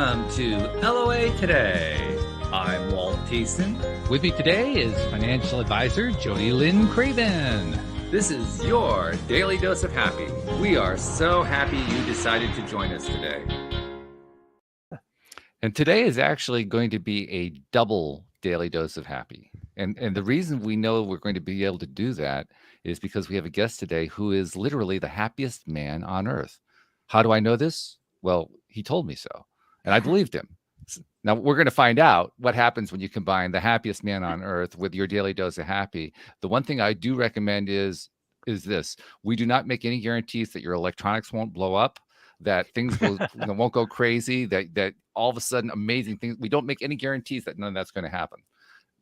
Welcome to LOA Today. I'm Walt Thiessen. With me today is financial advisor Jodielynn Craven. This is your daily dose of happy. We are so happy you decided to join us today. And today is actually going to be a double daily dose of happy. And the reason we know we're going to be able to do that is because we have a guest today who is literally the happiest man on earth. How do I know this? Well, he told me so, and I believed him. Now we're going to find out what happens when you combine the happiest man on earth with your daily dose of happy. The one thing I do recommend is this: we do not make any guarantees that your electronics won't blow up, that things won't go crazy, that all of a sudden amazing things. We don't make any guarantees that none of that's going to happen.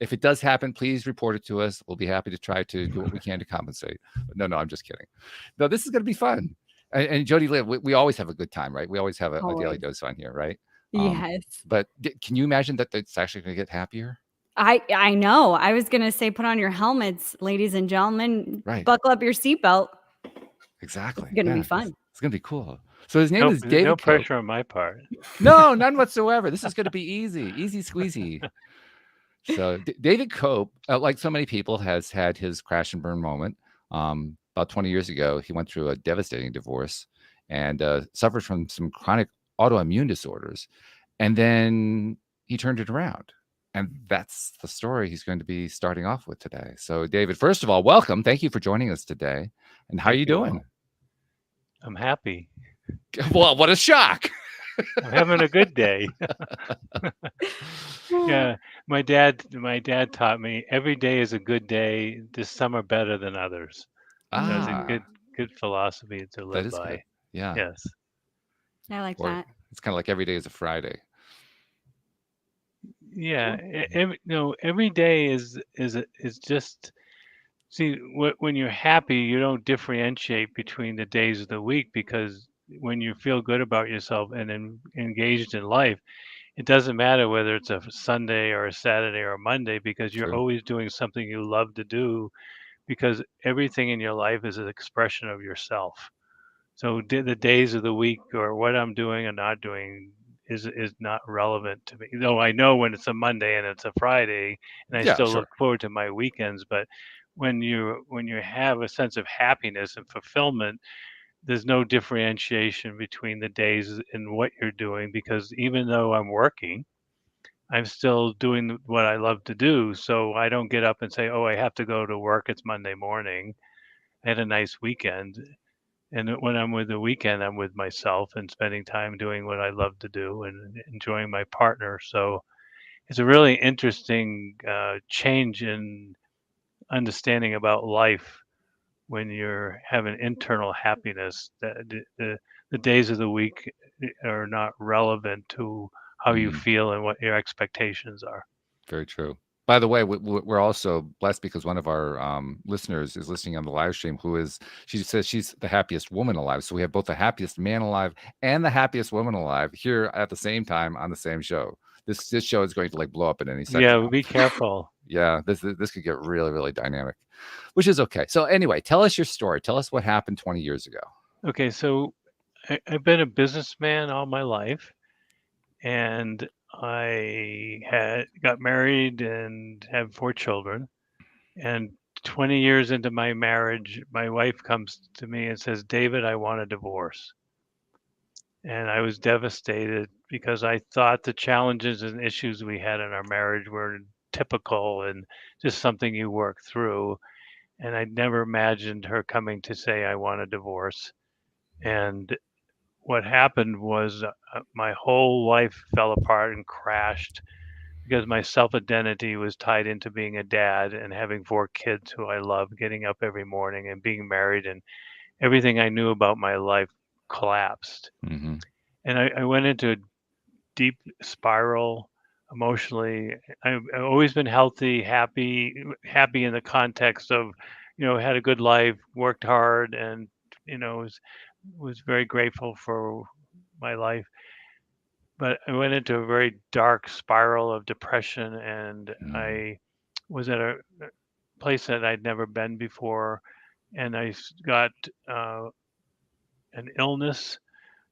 If it does happen, please report it to us. We'll be happy to try to do what we can to compensate. But no, I'm just kidding. No, this is going to be fun. And Jodielynn, we always have a good time, right? We always have a daily dose on here, right? Yes. But can you imagine that it's actually going to get happier? I know. I was going to say, put on your helmets, ladies and gentlemen. Right. Buckle up your seatbelt. Exactly. It's going to be fun. It's going to be cool. So his name is David. No pressure on my part. No, none whatsoever. This is going to be easy squeezy. So David Cope, like so many people, has had his crash and burn moment. About 20 years ago, he went through a devastating divorce and suffered from some chronic autoimmune disorders. And then he turned it around. And that's the story he's going to be starting off with today. So David, first of all, welcome. Thank you for joining us today. And how are you doing? I'm happy. Well, what a shock. I'm having a good day. Yeah, my dad taught me every day is a good day. Some are better than others. That's a good philosophy to live by. Good. Yeah. Yes. I like that. It's kind of like every day is a Friday. Yeah. Every day is just. See, when you're happy, you don't differentiate between the days of the week, because when you feel good about yourself and engaged in life, it doesn't matter whether it's a Sunday or a Saturday or a Monday, because you're always doing something you love to do, because everything in your life is an expression of yourself. So the days of the week or what I'm doing or not doing is not relevant to me. Though I know when it's a Monday and it's a Friday, and I still look forward to my weekends. But when you have a sense of happiness and fulfillment, there's no differentiation between the days and what you're doing, because even though I'm working, I'm still doing what I love to do. So I don't get up and say, oh, I have to go to work. It's Monday morning. I had a nice weekend. And when I'm with the weekend, I'm with myself and spending time doing what I love to do and enjoying my partner. So it's a really interesting change in understanding about life when you're having internal happiness. That the days of the week are not relevant to how you feel and what your expectations are. Very true. By the way, we're also blessed because one of our listeners is listening on the live stream. She says she's the happiest woman alive. So we have both the happiest man alive and the happiest woman alive here at the same time on the same show. This show is going to blow up in any second. Yeah, be careful. Yeah, this could get really, really dynamic, which is okay. So anyway, tell us your story. Tell us what happened 20 years ago. Okay, so I've been a businessman all my life, and I got married and have 4 children. And 20 years into my marriage, my wife comes to me and says, David, I want a divorce. And I was devastated, because I thought the challenges and issues we had in our marriage were typical and just something you work through. And I'd never imagined her coming to say, I want a divorce. And what happened was my whole life fell apart and crashed, because my self-identity was tied into being a dad and having 4 kids who I love, getting up every morning and being married, and everything I knew about my life collapsed. Mm-hmm. And I went into a deep spiral emotionally. I've always been healthy, happy in the context of, had a good life, worked hard, and, was very grateful for my life. But I went into a very dark spiral of depression, and I was at a place that I'd never been before, and I got an illness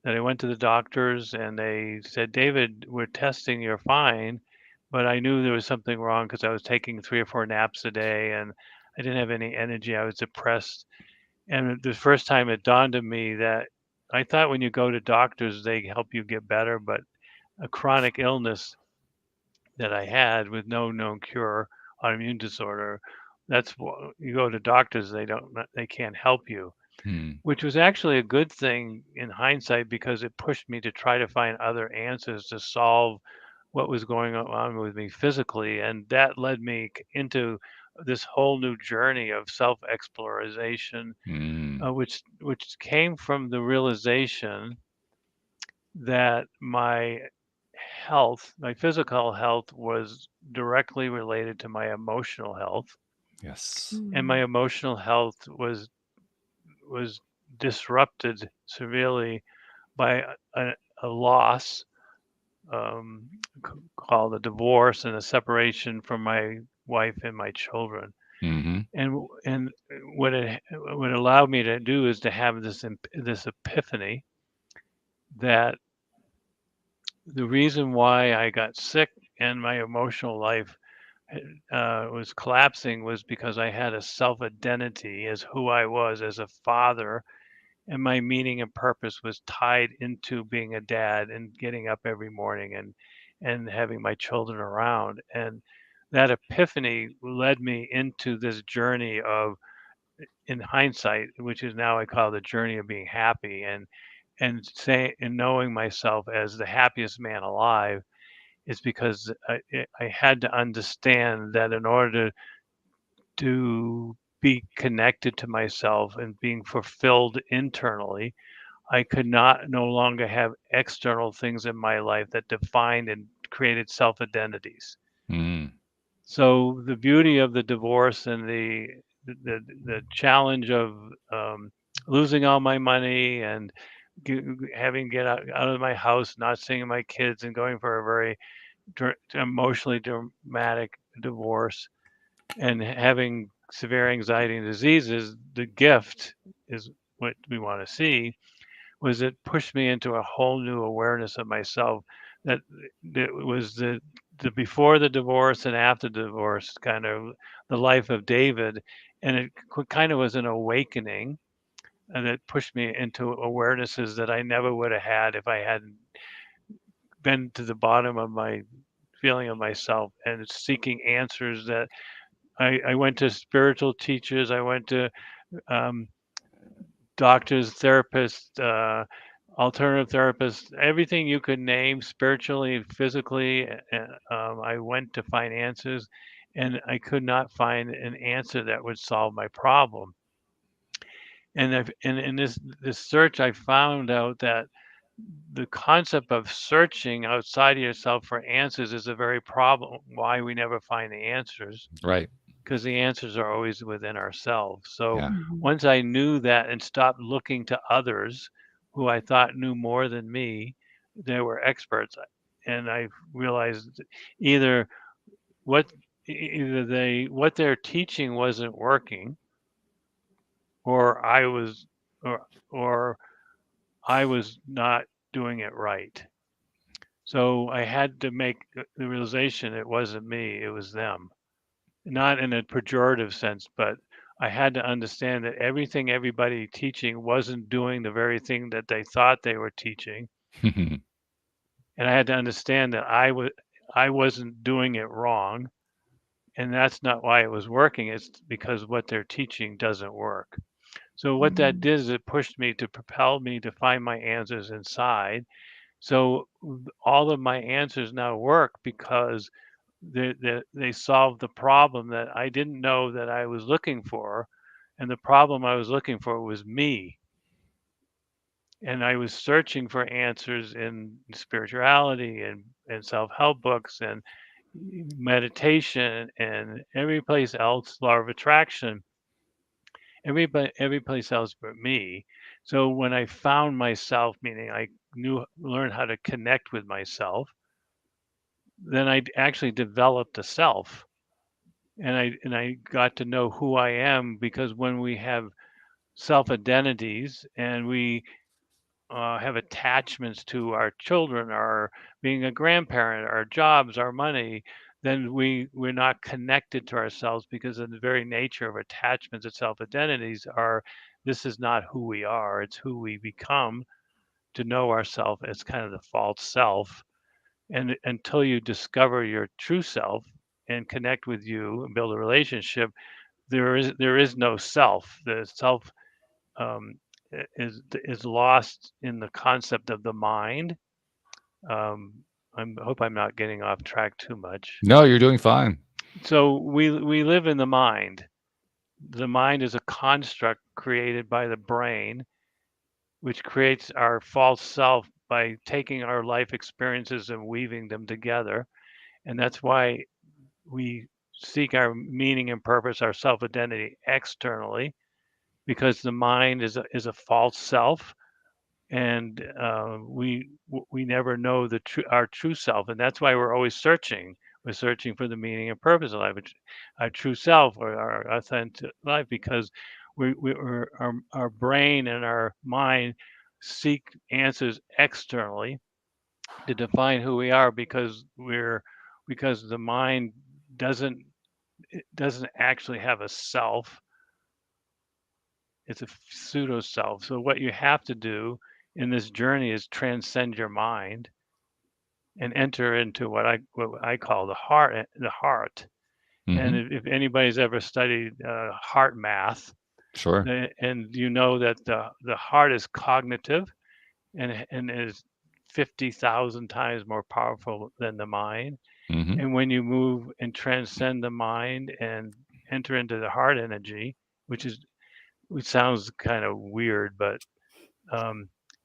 that I went to the doctors and they said, David, we're testing, you're fine. But I knew there was something wrong because I was taking 3 or 4 naps a day and I didn't have any energy. I was depressed. And the first time it dawned on me that I thought when you go to doctors, they help you get better, but a chronic illness that I had with no known cure, autoimmune disorder, that's what you go to doctors, they can't help you, Hmm. which was actually a good thing in hindsight because it pushed me to try to find other answers to solve what was going on with me physically. And that led me into this whole new journey of self-exploration, Hmm. which came from the realization that my physical health was directly related to my emotional health, Yes. and my emotional health was disrupted severely by a loss, um, called a divorce and a separation from my wife and my children. Mm-hmm. And what allowed me to do is to have this epiphany that the reason why I got sick and my emotional life was collapsing was because I had a self identity as who I was as a father, and my meaning and purpose was tied into being a dad and getting up every morning and having my children around. And that epiphany led me into this journey of, in hindsight, which is now I call the journey of being happy, and knowing myself as the happiest man alive is because I had to understand that in order to be connected to myself and being fulfilled internally, I could not no longer have external things in my life that defined and created self identities. Mm. So the beauty of the divorce and the challenge of losing all my money and having to get out of my house, not seeing my kids, and going for a very emotionally dramatic divorce and having severe anxiety and diseases, the gift is what we want to see, was it pushed me into a whole new awareness of myself that was the before the divorce and after the divorce, kind of the life of David. And it kind of was an awakening, and it pushed me into awarenesses that I never would have had if I hadn't been to the bottom of my feeling of myself and seeking answers. That I went to spiritual teachers, I went to um, doctors, therapists, alternative therapists, everything you could name spiritually, physically. I went to find answers, and I could not find an answer that would solve my problem. And in this search, I found out that the concept of searching outside of yourself for answers is a very problem. Why we never find the answers, Right. because the answers are always within ourselves. So Yeah. once I knew that and stopped looking to others who I thought knew more than me, they were experts, and I realized either what what they're teaching wasn't working, or or or I was not doing it right. So I had to make the realization it wasn't me, it was them. Not in a pejorative sense, but I had to understand that everything everybody teaching wasn't doing the very thing that they thought they were teaching. And I had to understand that I wasn't doing it wrong. And that's not why it was working. It's because what they're teaching doesn't work. So what that did is it pushed me to propel me to find my answers inside. So all of my answers now work because they solved the problem that I didn't know that I was looking for. And the problem I was looking for was me. And I was searching for answers in spirituality and self-help books and meditation and every place else, law of attraction, every place else but me. So when I found myself, meaning I learned how to connect with myself, then I actually developed a self, and I got to know who I am, because when we have self identities and we have attachments to our children, our being a grandparent, our jobs, our money, then we're not connected to ourselves, because of the very nature of attachments and self-identities are, this is not who we are, it's who we become to know ourselves as kind of the false self. And until you discover your true self and connect with you and build a relationship, there is no self. The self um, is lost in the concept of the mind. I hope I'm not getting off track too much. No, you're doing fine. So we live in the mind. The mind is a construct created by the brain, which creates our false self by taking our life experiences and weaving them together. And that's why we seek our meaning and purpose, our self-identity externally, because the mind is a false self, and we never know our true self, and that's why we're always searching. We're searching for the meaning and purpose of life, our true self, or our authentic life, because our brain and our mind seek answers externally to define who we are, because the mind doesn't actually have a self. It's a pseudo self. So what you have to do in this journey is transcend your mind and enter into what I call the heart. And if anybody's ever studied heart math, Sure. and you know that the heart is cognitive and is 50,000 times more powerful than the mind. And when you move and transcend the mind and enter into the heart energy, which sounds kind of weird, but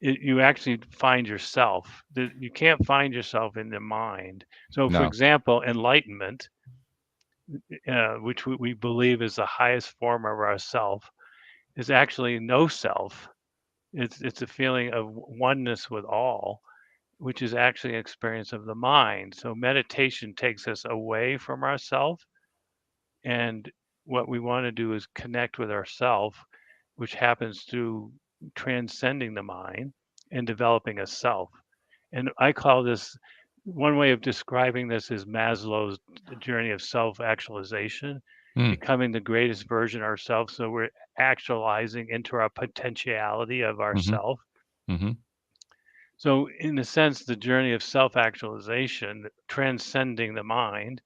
you actually find yourself. You can't find yourself in the mind. So, for No. example, enlightenment, which we believe is the highest form of ourself, is actually no self. It's a feeling of oneness with all, which is actually an experience of the mind. So meditation takes us away from ourself, and what we want to do is connect with ourself, which happens through transcending the mind and developing a self. And I call this, one way of describing this is Maslow's journey of self-actualization, becoming the greatest version of ourselves. So we're actualizing into our potentiality of ourself. So in a sense, the journey of self-actualization, transcending the mind,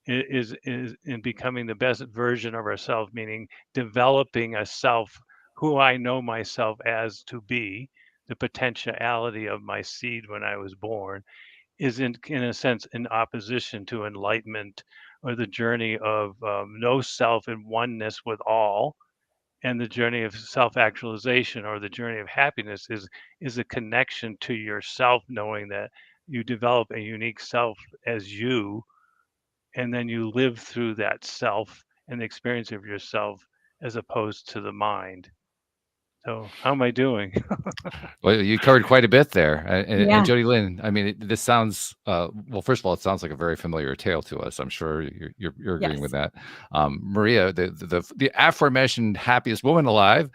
is in becoming the best version of ourselves, meaning developing a self, who I know myself as to be, the potentiality of my seed when I was born, is in a sense in opposition to enlightenment, or the journey of no self and oneness with all. And the journey of self-actualization, or the journey of happiness, is a connection to yourself, knowing that you develop a unique self as you, and then you live through that self and the experience of yourself, as opposed to the mind. So how am I doing? Well, you covered quite a bit there. And Yeah. Jodielynn, I mean, this sounds, well, first of all, it sounds like a very familiar tale to us. I'm sure you're agreeing with Yes. that. Maria, the aforementioned happiest woman alive,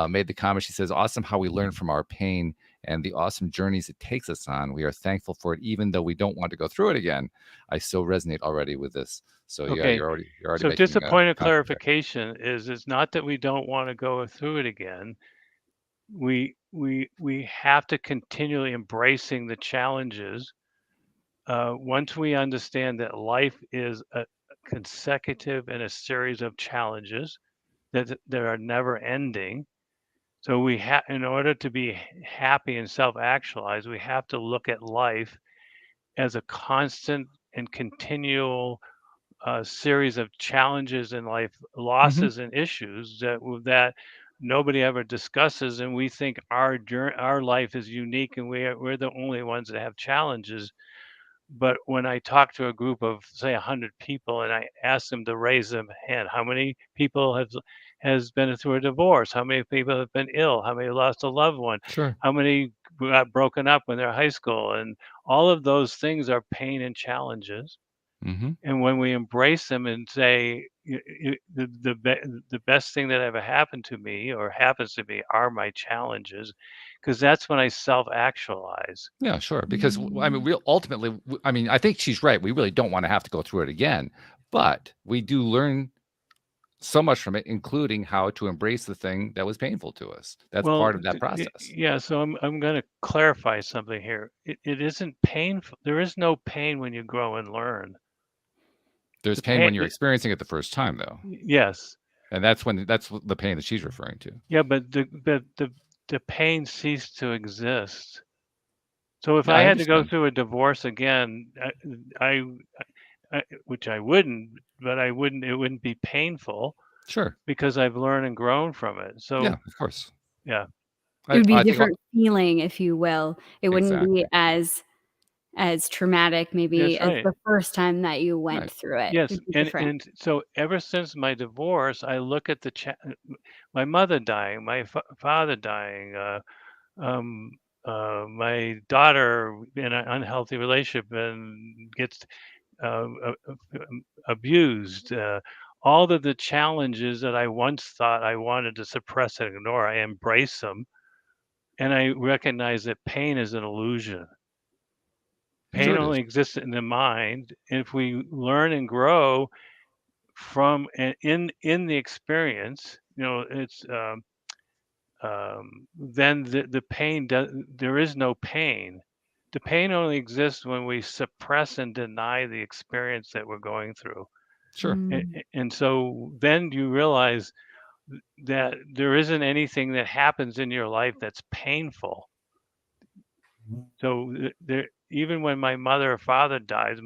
made the comment. She says, awesome how we learn from our pain and the awesome journeys it takes us on. We are thankful for it, even though we don't want to go through it again. I still resonate already with this. So yeah, Okay. you're already So making just a point of contact there. clarification is, it's not that we don't want to go through it again. We have to continually embracing the challenges. Once we understand that life is a consecutive and a series of challenges that are never ending. So we have, in order to be happy and self-actualized, we have to look at life as a constant and continual series of challenges in life, losses and issues that nobody ever discusses, and we think our life is unique, and we're the only ones that have challenges. But when I talk to a group of, say, 100 people, and I ask them to raise their hand, how many people has been through a divorce? How many people have been ill? How many lost a loved one? Sure. How many got broken up when they're high school? And all of those things are pain and challenges. And when we embrace them and say, the best thing that ever happened to me or happens to me are my challenges, because that's when I self-actualize. Yeah, sure. Because I mean, we ultimately, I mean, I think she's right. We really don't want to have to go through it again, but we do learn so much from it, including how to embrace the thing that was painful to us. That's Well, part of that process. yeah, so I'm going to clarify something here. It isn't painful. There is no pain when you grow and learn. There's The pain pain, when you're experiencing it the first time, though, yes, and that's the pain that she's referring to. yeah, but the pain ceased to exist. So if Yeah, I I had to go understand. through a divorce again, I, which I wouldn't, but I wouldn't. It wouldn't be painful Sure. because I've learned and grown from it. Yeah, So of course. yeah, It would be a I think different feeling, if you will. It wouldn't be exactly. as traumatic maybe that's as right. the first time that you went Right. through it. Yes, It'd be different. and so ever since my divorce, I look at my mother dying, my father dying, um, my daughter in an unhealthy relationship and gets abused. All of the challenges that I once thought I wanted to suppress and ignore, I embrace them, and I recognize that pain is an illusion. Sure Pain it is. only exists in the mind. If we learn and grow from and in the experience, it's then the pain does. There is no pain. The pain only exists when we suppress and deny the experience that we're going through. Sure. And so then you realize that there isn't anything that happens in your life that's painful. So there, even when my mother or father dies,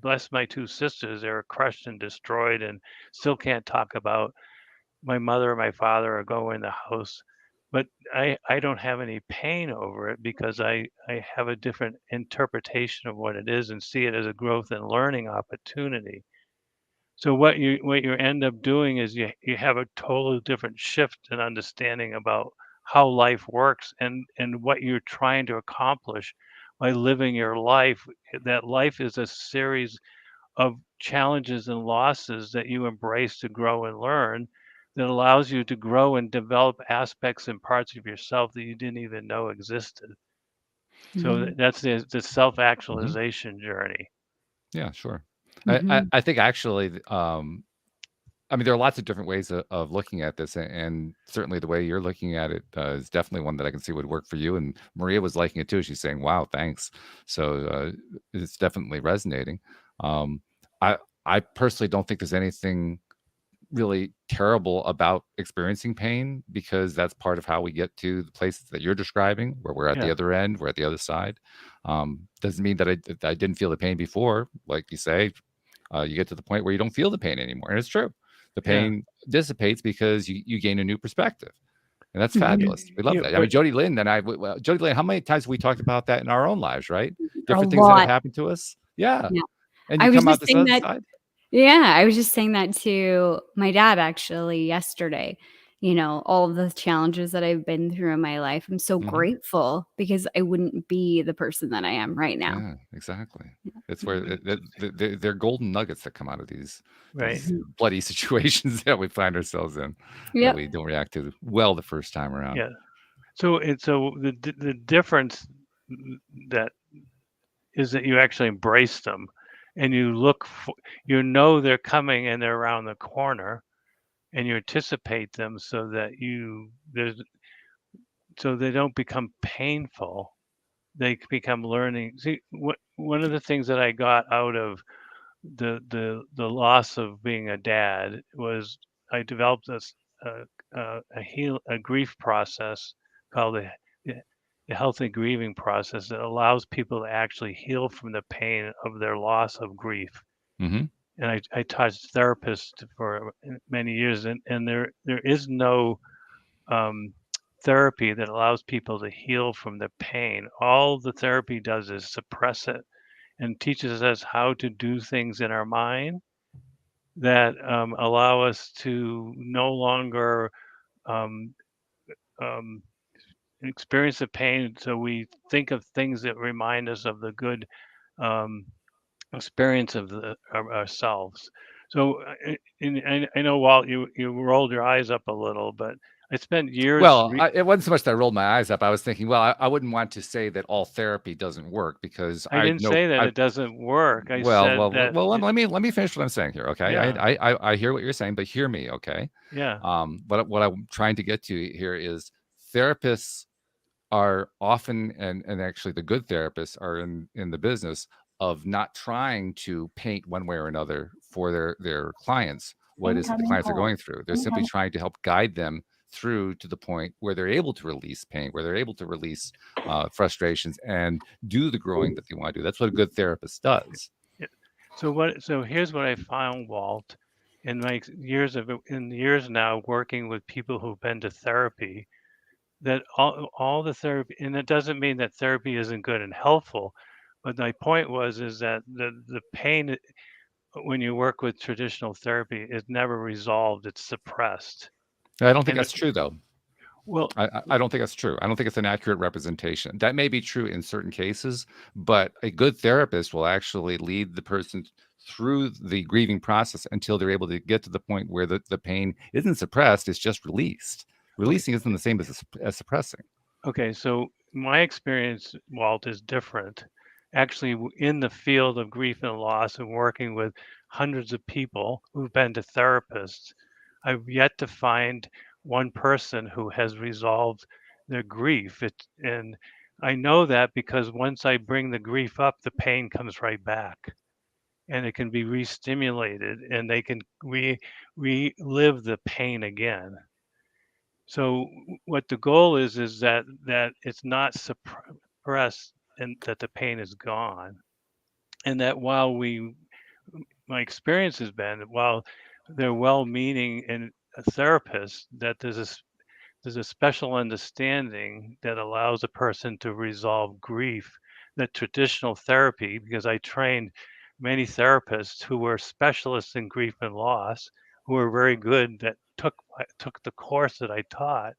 bless my two sisters, they were crushed and destroyed, and still can't talk about my mother or my father or go in the house. But I don't have any pain over it because I have a different interpretation of what it is and see it as a growth and learning opportunity. So what you end up doing is you have a totally different shift in understanding about how life works and what you're trying to accomplish by living your life. That life is a series of challenges and losses that you embrace to grow and learn that allows you to grow and develop aspects and parts of yourself that you didn't even know existed. So Mhm. that's the Hmm. self-actualization journey. Yeah, sure. Mhm. I think actually, I mean, there are lots of different ways of looking at this, and certainly the way you're looking at it is definitely one that I can see would work for you. And Maria was liking it too. She's saying, "Wow, thanks." So it's definitely resonating. Um, I I personally don't think there's anything really terrible about experiencing pain because that's part of how we get to the places that you're describing, where we're at the Yeah, other end, we're at the other side. Doesn't mean that I didn't feel the pain before, like you say. You get to the point where you don't feel the pain anymore, and it's true. The yeah, pain dissipates because you gain a new perspective, and that's Mhm. fabulous. We love yeah. that. I But mean, Jody Lynn and I, Jody Lynn, how many times have we talked about that in our own lives, right? A Different things that have lot. happened to us. Yeah, Yeah. and you I was come out just this saying other that side. Yeah, I was just saying that to my dad actually yesterday. All of the challenges that I've been through in my life. I'm so Hmm. grateful because I wouldn't be the person that I am right now. Yeah, exactly. It's where but they're golden nuggets that come out of right. these Mhm. bloody situations that we find ourselves in that Yep. we don't react to well the first time around. Yeah. So the difference that is that you actually embrace them, and you know they're coming and they're around the corner, and you anticipate them so they don't become painful. They become learning. See, one of the things that I got out of the loss of being a dad was I developed a grief process called the the healthy grieving process that allows people to actually heal from the pain of their loss of grief. Hmm. And I taught therapists for many years, and there is no um, therapy that allows people to heal from the pain. All the therapy does is suppress it and teaches us how to do things in our mind that allow us to no longer um, um, experience the pain. So we think of things that remind us of the good um, experience of ourselves. So I know, Walt, you rolled your eyes up a little, but I spent years. Well, it wasn't so much that I rolled my eyes up. I was thinking, well, I wouldn't want to say that all therapy doesn't work because I didn't say that it doesn't work. I said that. let me finish what I'm saying here, okay? Yeah. I hear what you're saying, but hear me, okay? Yeah. What I'm trying to get to here is therapists are often, and actually the good therapists are in the business of not trying to paint one way or another for their clients what it is that the clients are going through. They're simply trying to help guide them through to the point where they're able to release pain, where they're able to release frustrations and do the growing that they want to do. That's what a good therapist does. So here's what I found, Walt, in my years now working with people who've been to therapy, that all the therapy, and it doesn't mean that therapy isn't good and helpful, but my point is that the pain when you work with traditional therapy is never resolved; it's suppressed. I don't think And that's true, though. Well, I don't think that's true. I don't think it's an accurate representation. That may be true in certain cases, but a good therapist will actually lead the person through the grieving process until they're able to get to the point where the pain isn't suppressed, it's just released. Releasing isn't the same as suppressing. Okay, so my experience, Walt, is different. Actually, in the field of grief and loss and working with hundreds of people who've been to therapists, I've yet to find one person who has resolved their grief. And I know that because once I bring the grief up, the pain comes right back. And it can be re-stimulated and they can relive the pain again. So what the goal is that it's not suppressed and that the pain is gone. And that my experience has been that while they're well-meaning and a therapist, that there's a special understanding that allows a person to resolve grief that traditional therapy, because I trained many therapists who were specialists in grief and loss, who were very good, that took the course that I taught,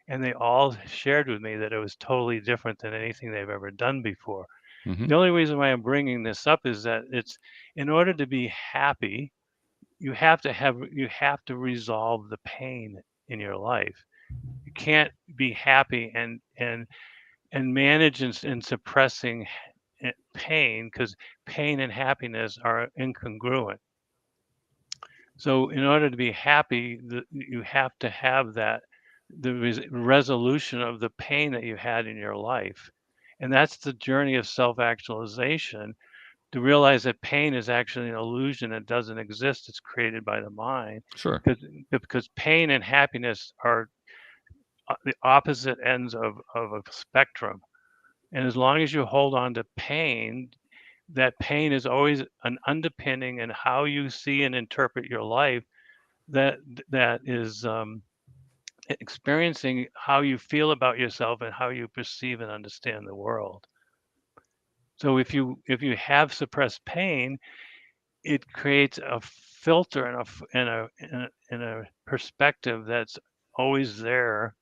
and they all shared with me that it was totally different than anything they've ever done before. Mm-hmm. The only reason why I'm bringing this up is that it's in order to be happy, you have to resolve the pain in your life. You can't be happy and manage in suppressing pain, because pain and happiness are incongruent. So in order to be happy, you have to have the resolution of the pain that you had in your life. And that's the journey of self-actualization, to realize that pain is actually an illusion that doesn't exist. It's created by the mind. Sure. Because pain and happiness are the opposite ends of a spectrum. And as long as you hold on to pain, that pain is always an underpinning in how you see and interpret your life, that is experiencing how you feel about yourself and how you perceive and understand the world. So if you have suppressed pain, it creates a filter and a perspective that's always there.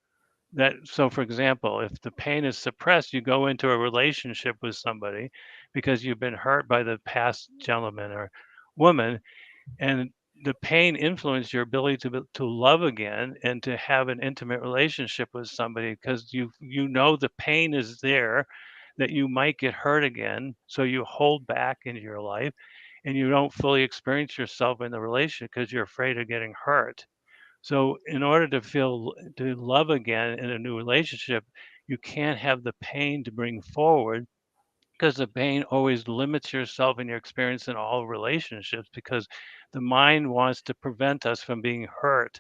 So for example, if the pain is suppressed, you go into a relationship with somebody because you've been hurt by the past gentleman or woman, and the pain influenced your ability to love again and to have an intimate relationship with somebody, because you know the pain is there, that you might get hurt again, so you hold back into your life and you don't fully experience yourself in the relationship because you're afraid of getting hurt. So in order to love again in a new relationship, you can't have the pain to bring forward, because the pain always limits yourself and your experience in all relationships, because the mind wants to prevent us from being hurt.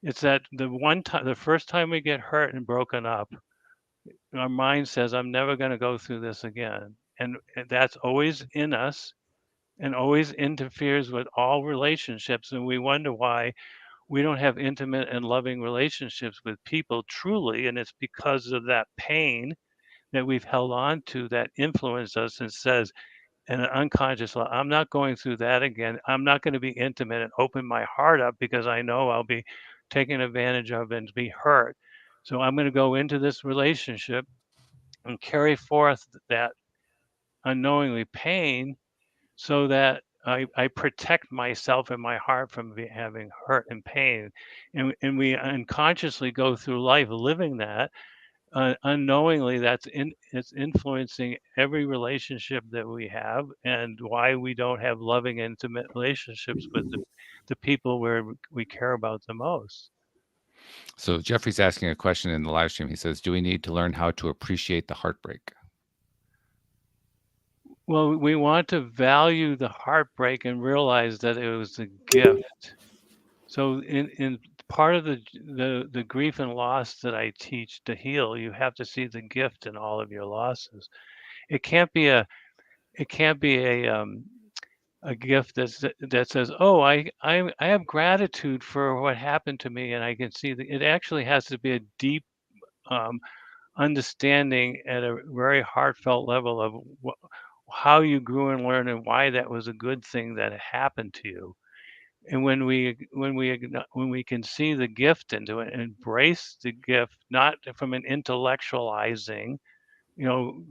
It's that the first time we get hurt and broken up, our mind says, I'm never going to go through this again. And that's always in us and always interferes with all relationships. And we wonder why we don't have intimate and loving relationships with people truly. And it's because of that pain that we've held on to that influenced us and says, in an unconscious level, I'm not going through that again. I'm not going to be intimate and open my heart up because I know I'll be taken advantage of and be hurt. So I'm going to go into this relationship and carry forth that unknowingly pain, so that I protect myself and my heart from having hurt and pain, and we unconsciously go through life living that. Unknowingly, it's influencing every relationship that we have, and why we don't have loving, intimate relationships with the people where we care about the most. So Jeffrey's asking a question in the live stream. He says, do we need to learn how to appreciate the heartbreak? Well, we want to value the heartbreak and realize that it was a gift. So in part of the grief and loss that I teach to heal, you have to see the gift in all of your losses. It can't be a gift that says, "Oh, I have gratitude for what happened to me," and I can see that it actually has to be a deep um, understanding at a very heartfelt level of how you grew and learned, and why that was a good thing that happened to you. And when we can see the gift into it and embrace the gift, not from an intellectualizing, you know,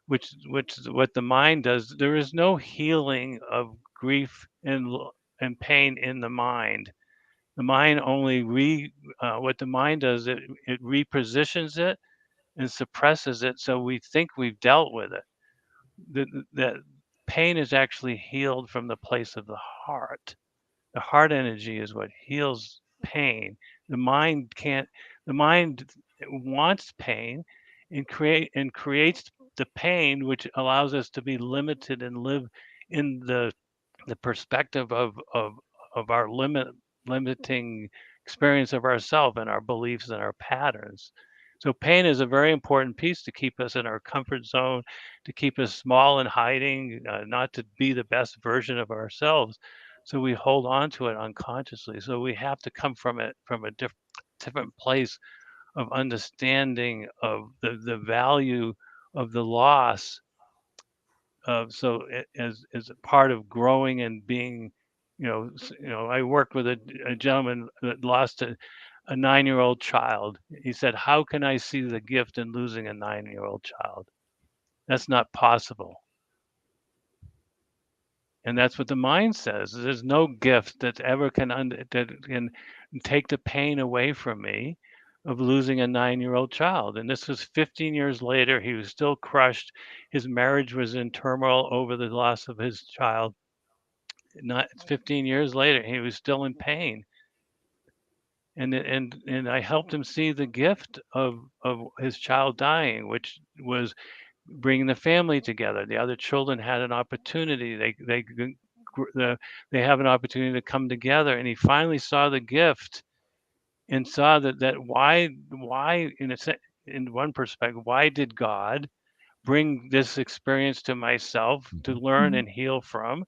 which is what the mind does. There is no healing of grief and pain in the mind. The mind only what the mind does, it repositions it and suppresses it, so we think we've dealt with it. That pain is actually healed from the place of the heart. The heart energy is what heals pain. The mind can't. The mind wants pain, and creates the pain, which allows us to be limited and live in the perspective of our limiting experience of ourself and our beliefs and our patterns. So pain is a very important piece to keep us in our comfort zone, to keep us small and hiding, not to be the best version of ourselves. So we hold on to it unconsciously. So we have to come from it from a different place of understanding of the value of the loss. So as a part of growing and being, I worked with a gentleman that lost a 9-year-old child. He said, "How can I see the gift in losing a 9-year-old child? That's not possible." And that's what the mind says. There's no gift that ever that can take the pain away from me of losing a 9-year-old child. And this was 15 years later. He was still crushed. His marriage was in turmoil over the loss of his child. Not 15 years later, he was still in pain. And I helped him see the gift of his child dying, which was bringing the family together. The other children had an opportunity. They have an opportunity to come together. And he finally saw the gift and saw that why in one perspective, why did God bring this experience to myself to learn Mhm. and heal from?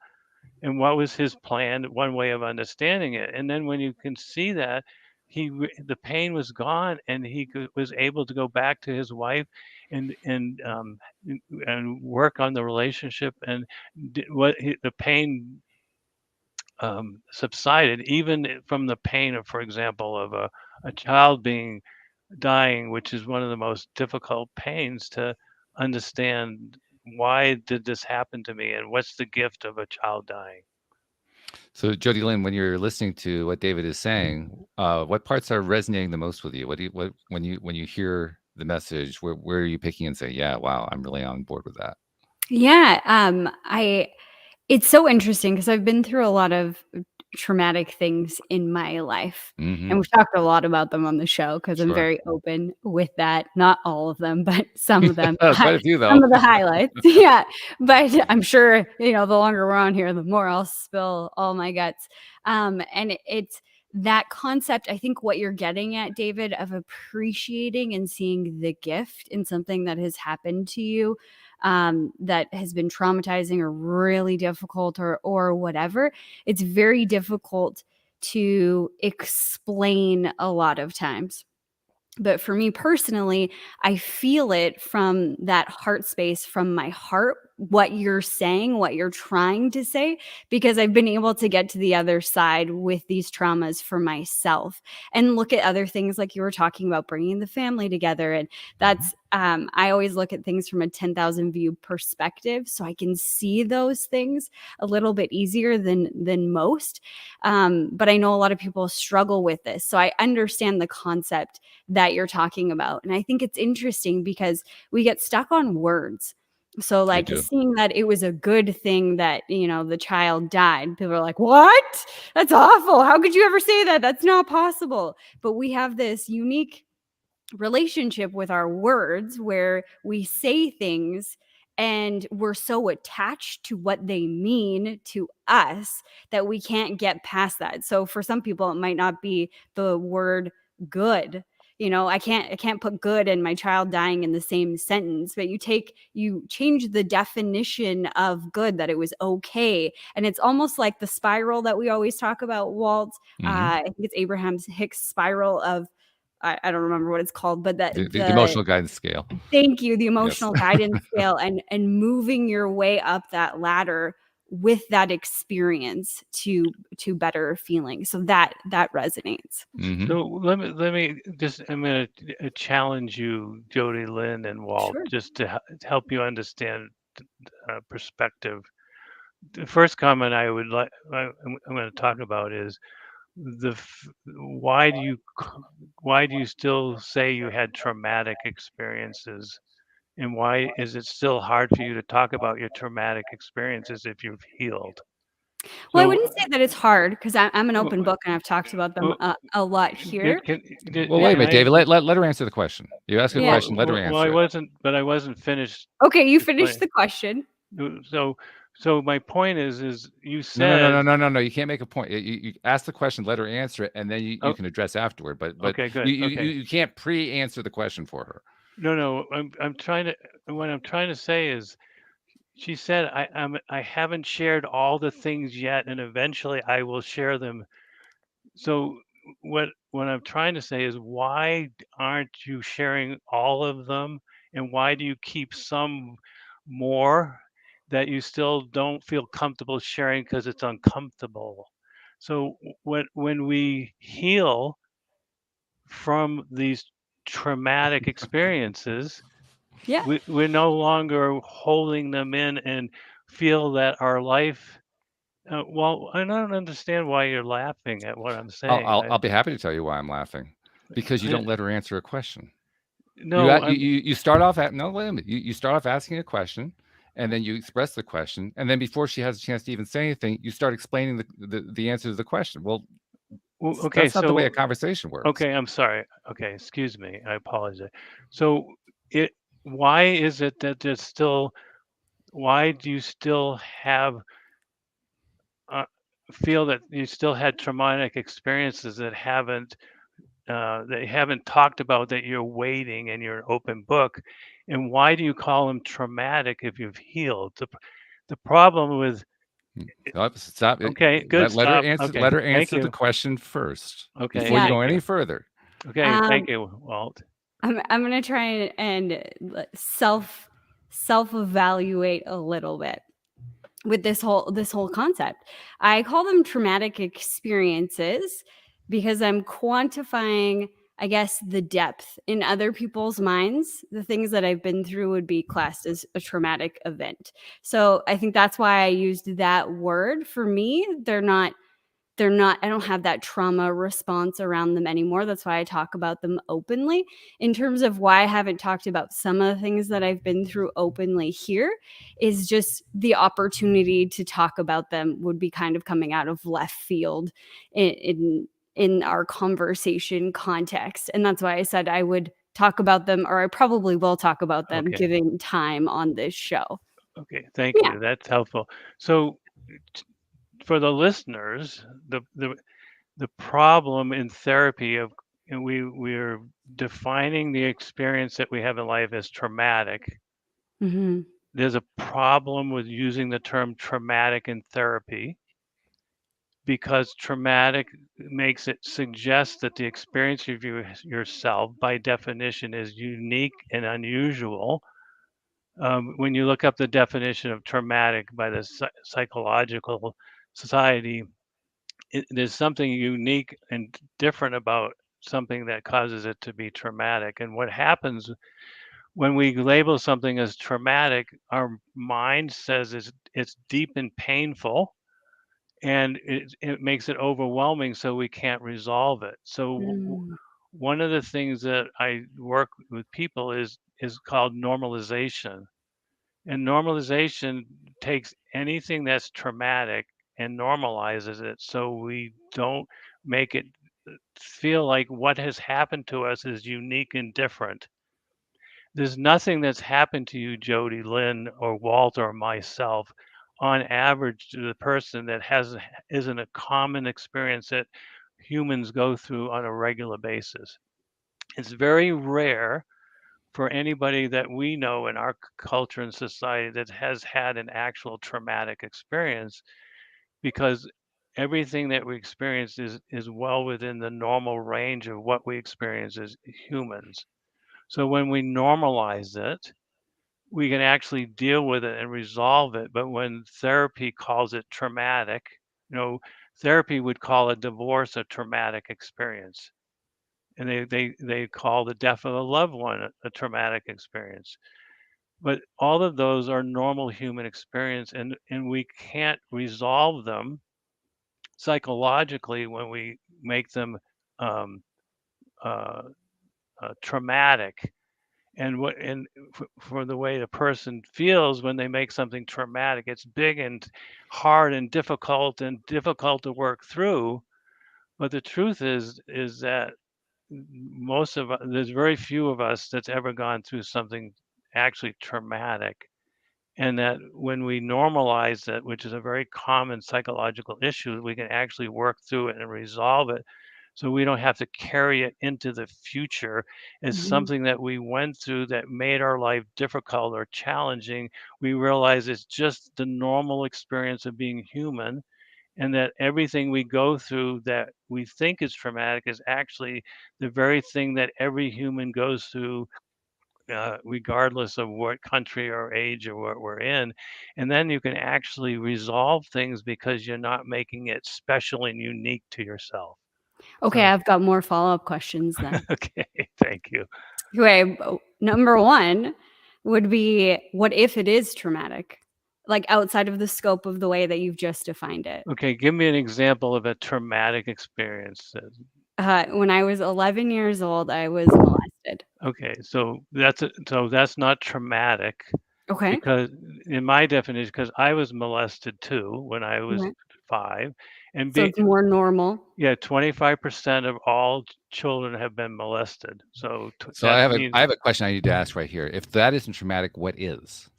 And what was his plan? One way of understanding it. And then when you can see that, the pain was gone, and he was able to go back to his wife and and work on the relationship, and the pain subsided, even from the pain of, for example, of a child dying, which is one of the most difficult pains to understand. Why did this happen to me, and what's the gift of a child dying? So Jodielynn, when you're listening to what David is saying, what parts are resonating the most with you? What when you hear the message, where are you picking and say, yeah, wow, I'm really on board with that? Yeah, it's so interesting because I've been through a lot of traumatic things in my life, Mm-hmm. and we've talked a lot about them on the show because I'm Sure. very open with that. Not all of them, but some of them. Quite a few though. Some of the highlights. Yeah, but I'm sure, the longer we're on here, the more I'll spill all my guts. And it's that concept, I think what you're getting at, David, of appreciating and seeing the gift in something that has happened to you, that has been traumatizing or really difficult or whatever. It's very difficult to explain a lot of times. But for me personally, I feel it from that heart space, from my heart what you're saying, what you're trying to say, because I've been able to get to the other side with these traumas for myself and look at other things like you were talking about, bringing the family together. And that's, I always look at things from a 10,000 view perspective, so I can see those things a little bit easier than most. But I know a lot of people struggle with this. So I understand the concept that you're talking about. And I think it's interesting because we get stuck on words. So We like do. seeing that it was a good thing that, the child died, people are like, what? That's awful. How could you ever say that? That's not possible. But we have this unique relationship with our words where we say things and we're so attached to what they mean to us that we can't get past that. So for some people, it might not be the word good. I can't put good and my child dying in the same sentence, but you change the definition of good, that it was okay. And it's almost like the spiral that we always talk about, Walt. I think it's Abraham Hicks spiral of, I don't remember what it's called, but that The emotional guidance scale. thank you, the emotional guidance scale, and moving your way up that ladder with that experience to better feeling. So that resonates. So let me just, I'm going to challenge you, Jodielynn and Walt, Sure. just to help you understand perspective. The first comment I'm going to talk about is why do you still say you had traumatic experiences, and why is it still hard for you to talk about your traumatic experiences if you've healed? Well, I wouldn't say that it's hard because I'm an Well, open book and I've talked about them a lot here. Well, wait a minute, David. Let her answer the question. You ask a Yeah. question, let her answer it. I wasn't finished. Okay, you finished the question. So my point is you said No. You can't make a point. You ask the question, let her answer it, and then you can address afterward. But okay, good. you can't pre-answer the question for her. No. I'm trying to. What I'm trying to say is, she said I haven't shared all the things yet, and eventually I will share them. So what I'm trying to say is, why aren't you sharing all of them, and why do you keep some more that you still don't feel comfortable sharing because it's uncomfortable? So when we heal from these traumatic experiences, Yeah. we're no longer holding them in and feel that our life. Well, I don't understand why you're laughing at what I'm saying. I'll be happy to tell you why I'm laughing, because you don't let her answer a question. No, You start off at no, wait a minute. You start off asking a question, and then you express the question, and then before she has a chance to even say anything, you start explaining the answer to the question. Well, okay, that's not the way a so conversation works. okay, I'm sorry. Okay, excuse me. I apologize. So why is it that there's still, why do you still have feel that you still had traumatic experiences that they haven't talked about, that you're waiting and you're an open book, and why do you call them traumatic if you've healed? The problem with Stop. okay, good, Let her stop. answer. Okay, Let her thank answer the you. question first Okay, before you Yeah. go thank any you. further. Okay, thank you, Walt. I'm gonna try and self evaluate a little bit with this whole concept. I call them traumatic experiences because I'm quantifying, I guess, the depth in other people's minds. The things that I've been through would be classed as a traumatic event. So I think that's why I used that word. For me, I don't have that trauma response around them anymore. That's why I talk about them openly. In terms of why I haven't talked about some of the things that I've been through openly here, is just the opportunity to talk about them would be kind of coming out of left field in our conversation context. And that's why I said I would talk about them, or I probably will talk about them, Okay. given time on this show. Okay, thank Yeah. you. That's helpful. So for the listeners, the problem in therapy of, and we're defining the experience that we have in life as traumatic. Mm-hmm. There's a problem with using the term traumatic in therapy, because traumatic makes it suggest that the experience of yourself by definition is unique and unusual, When you look up the definition of traumatic by the Psychological Society, there's something unique and different about something that causes it to be traumatic. And what happens when we label something as traumatic, our mind says it's deep and painful, and it makes it overwhelming, so we can't resolve it. So Mm. one of the things that I work with people is called normalization. And normalization takes anything that's traumatic and normalizes it, so we don't make it feel like what has happened to us is unique and different. There's nothing that's happened to you, Jodielynn or Walt or myself, on average to the person that isn't a common experience that humans go through on a regular basis. It's very rare for anybody that we know in our culture and society that has had an actual traumatic experience, because everything that we experience is well within the normal range of what we experience as humans. So when we normalize it, we can actually deal with it and resolve it. But when therapy calls it traumatic, therapy would call a divorce a traumatic experience. And they call the death of a loved one a traumatic experience. But all of those are normal human experience, and we can't resolve them psychologically when we make them um, uh, traumatic. And for the way the person feels when they make something traumatic, it's big and hard and difficult to work through. But the truth is that there's very few of us that's ever gone through something actually traumatic. And that when we normalize it, which is a very common psychological issue, we can actually work through it and resolve it, so we don't have to carry it into the future as Mhm. something that we went through that made our life difficult or challenging. We realize it's just the normal experience of being human, and that everything we go through that we think is traumatic is actually the very thing that every human goes through, regardless of what country or age or what we're in. And then you can actually resolve things because you're not making it special and unique to yourself. Okay, So, I've got more follow-up questions then. okay, thank you. Okay, number one would be, what if it is traumatic? Like outside of the scope of the way that you've just defined it. Okay, give me an example of a traumatic experience. When I was 11 years old, I was molested. Okay, so that's not traumatic, Okay. because in my definition, because I was molested too when I was Okay. 5, and So it's more normal. yeah, 25% of all children have been molested. So So that I means have a question I need to ask right here. If that isn't traumatic, what is?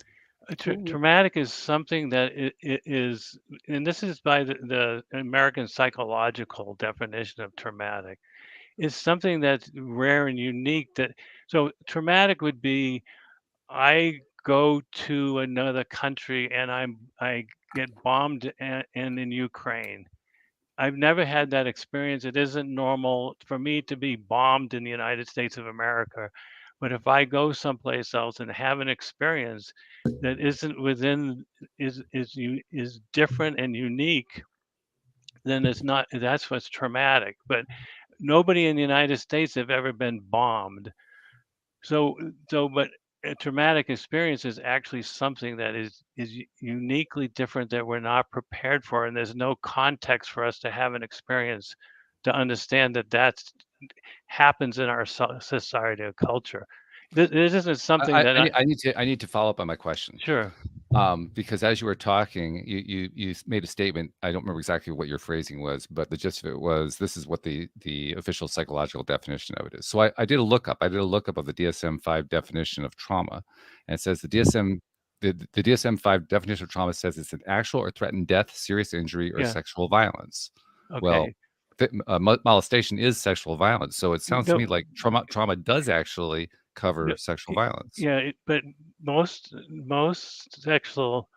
Ooh. traumatic is something that it is, and this is by the American psychological definition of traumatic, is something that's rare and unique. So traumatic would be, I go to another country and I get bombed in Ukraine. I've never had that experience. It isn't normal for me to be bombed in the United States of America. But if I go someplace else and have an experience that isn't within is different and unique, then that's what's traumatic. But nobody in the United States have ever been bombed. But a traumatic experience is actually something that is uniquely different, that we're not prepared for, and there's no context for us to have an experience to understand that that's happens in our society or culture. This isn't something that I need to follow up on my question. sure. Because as you were talking, you made a statement. I don't remember exactly what your phrasing was, but the gist of it was, this is what the official psychological definition of it is. So I did a lookup. I did a lookup of the DSM-5 definition of trauma, and it says the DSM-5 definition of trauma says it's an actual or threatened death, serious injury, or Yeah. sexual violence. Well, Okay. molestation is sexual violence, so it sounds to me No, like trauma does actually cover no, sexual violence. yeah, but most sexual,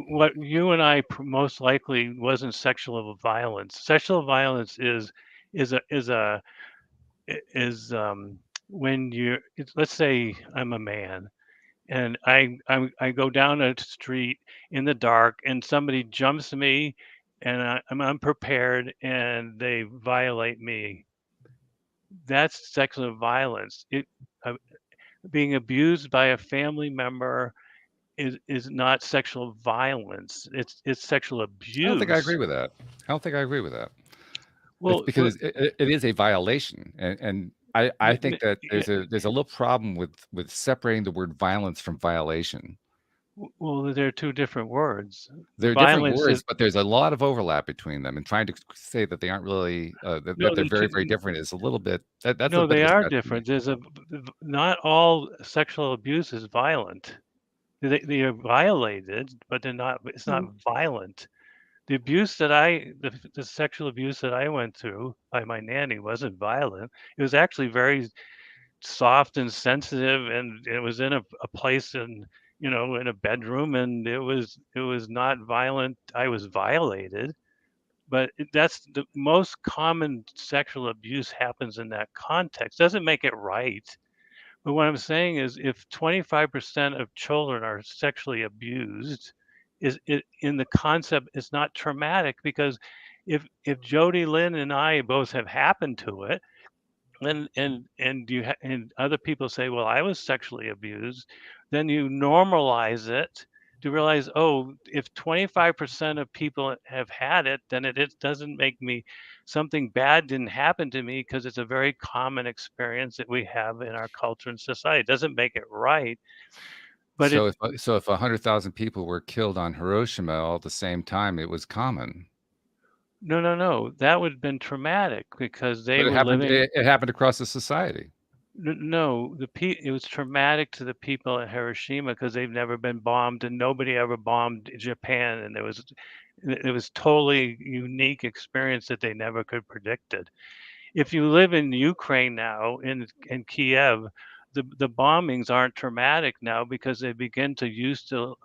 what you and I most likely wasn't sexual violence. Sexual violence is a is a is when let's say I'm a man and I go down a street in the dark and somebody jumps me and I'm unprepared and they violate me. That's sexual violence. Uh, Being abused by a family member is not sexual violence. It's sexual I don't think I agree abuse. with that. I don't think I agree with that. It's Well, because it is a violation, and I think that yeah, there's a little problem with separating the word violence from violation. well, they're two different words. They're different Violence is words, but there's a lot of overlap between them, and trying to say that they aren't really that no, they're they're very, two, very different is a little bit that's a no, bit they of a are stretch for me. different. Not all sexual abuse is violent. They are violated, but they're not. It's not Mhm. violent. The sexual abuse that I went through by my nanny wasn't violent. It was actually very soft and sensitive, and it was in a place in a bedroom, and it was not violent. I was violated, but that's the most common sexual abuse happens in that context. Doesn't make it right. But what I'm saying is if 25% of children are sexually abused, is it in the concept is not traumatic because if Jodielynn and I both have happened to it, and other people say, well, I was sexually abused, then you normalize it to realize, oh, if 25% of people have had it, then it doesn't make me something bad didn't happen to me because it's a very common experience that we have in our culture and society. It doesn't make it right, but it So if 100,000 people were killed on Hiroshima all at the same time, it was common. no, that would have been traumatic because they But were living. it happened across the society. No, it was traumatic to the people at Hiroshima because they've never been bombed and nobody ever bombed Japan, and it was totally unique experience that they never could predicted. If you live in Ukraine now in Kiev, the bombings aren't traumatic now because they begin to used to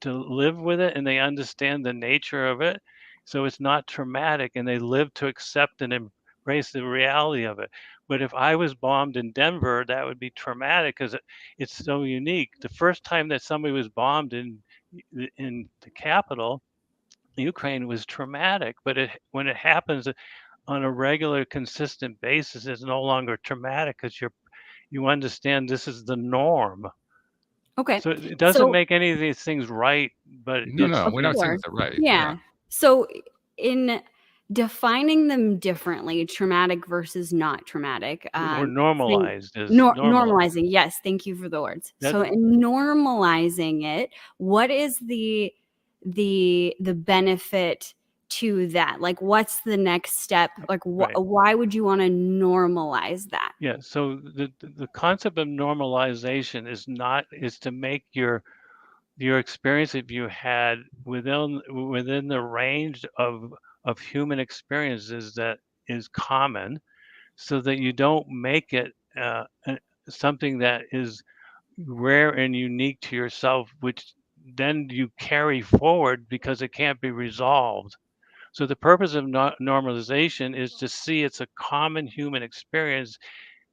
live with it and they understand the nature of it. So it's not traumatic and they live to accept and embrace the reality of it. But if I was bombed in Denver, that would be traumatic because it's so unique. The first time that somebody was bombed in the capital, Ukraine, was traumatic, but when it happens on a regular, consistent basis, it's no longer traumatic because you understand this is the norm. Okay. So it doesn't So make any of these things right, but No, of we're not saying course. that they're right. Yeah. Yeah. So in defining them differently, traumatic versus not traumatic, or saying normalized is normal. normalizing. Yes, thank you for the words. That So in normalizing it, what is the benefit to that? Like what's the next step? Like right. why would you want to normalize that? Yeah. So the concept of normalization is to make your experience that you had within the range of human experiences that is common, so that you don't make it something that is rare and unique to yourself, which then you carry forward because it can't be resolved. So the purpose of normalization is to see it's a common human experience.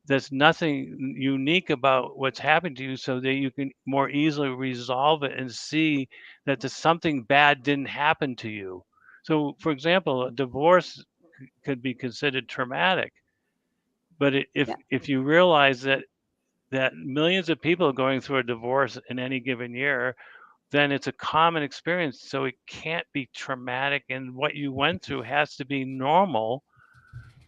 There's nothing unique about what's happened to you so that you can more easily resolve it and see that there's something bad didn't happen to you. So, for example, a divorce could be considered traumatic, but Yeah. if you realize that millions of people are going through a divorce in any given year, then it's a common experience. So it can't be traumatic, and what you went through has to be normal.